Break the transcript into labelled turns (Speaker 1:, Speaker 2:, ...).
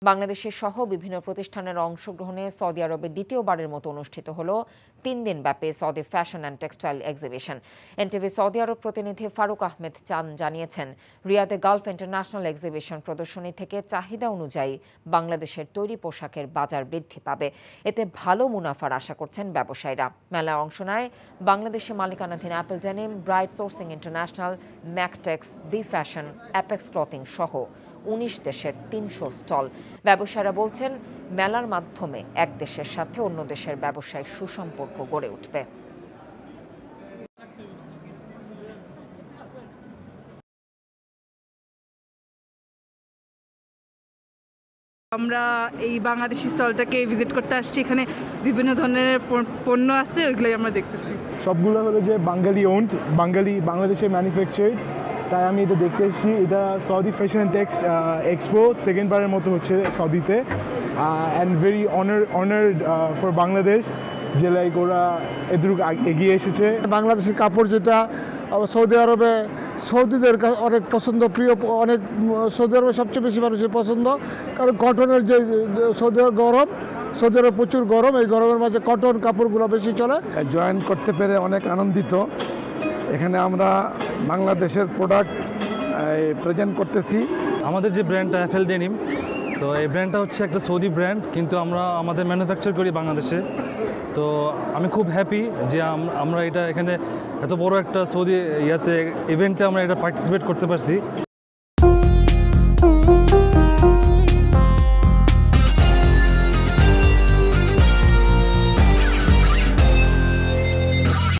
Speaker 1: বাংলাদেশের সহ বিভিন্ন প্রতিষ্ঠানের অংশগ্রহণে সৌদি আরবে দ্বিতীয়বারের মতো অনুষ্ঠিত হল 3 দিনব্যাপী Saudi fashion and textile exhibition. NTV Saudi আরব প্রতিনিধি ফারুক আহমেদ চান জানিয়েছেন, রিয়াদে গালফ ইন্টারন্যাশনাল এক্সিবিশন প্রদর্শনী থেকে চাহিদা অনুযায়ী বাংলাদেশের তৈরি পোশাকের বাজার বৃদ্ধি পাবে। এতে ভালো মুনাফার আশা করছেন ব্যবসায়ীরা। মেলায় অংশ নেয় বাংলাদেশের মালিকানাধীন Apple Denim, bright sourcing international, Mactex, B fashion, Apex clothing সহ 19 দেশের 300 স্টল। ব্যবসায়ীরা বলছেন, মেলার মাধ্যমে এক দেশের সাথে অন্য দেশের ব্যবসায়িক সুসম্পর্ক গড়ে উঠবে।
Speaker 2: আমরা এই বাংলাদেশি স্টলটাকে ভিজিট করতে আসছি। এখানে বিভিন্ন ধরনের পণ্য আছে, ওইগুলোই আমরা দেখতেছি।
Speaker 3: সবগুলো হলো যে বাঙালি ওন্ড, বাংলাদেশে ম্যানুফ্যাকচার্ড, তাই আমি এটা দেখতে এসেছি। এটা Saudi fashion and tex expo সেকেন্ডবারের মতো হচ্ছে সৌদিতে, and very honoured for Bangladesh যে লাইক ওরা এদুরুক এগিয়ে এসেছে।
Speaker 4: বাংলাদেশি কাপড় যেটা সৌদি আরবে সৌদিদের অনেক পছন্দ, প্রিয়, অনেক সৌদি আরবে সবচেয়ে বেশি মানুষের পছন্দ, কারণ কটনের যে সৌদি আরব গরম, সৌদি আরবে প্রচুর গরম, এই গরমের মাঝে কটন কাপড়গুলো বেশি চলে।
Speaker 5: জয়েন করতে পেরে অনেক আনন্দিত। এখানে আমরা বাংলাদেশের প্রোডাক্ট প্রেজেন্ট করতেছি।
Speaker 6: আমাদের যে ব্র্যান্ডটা অ্যাপল ডেনিম, তো এই ব্র্যান্ডটা হচ্ছে একটা সৌদি ব্র্যান্ড, কিন্তু আমরা আমাদের ম্যানুফ্যাকচার করি বাংলাদেশে। তো আমি খুব হ্যাপি যে আমরা এটা এখানে এত বড় একটা সৌদি ইভেন্টে আমরা এটা পার্টিসিপেট করতে পারছি।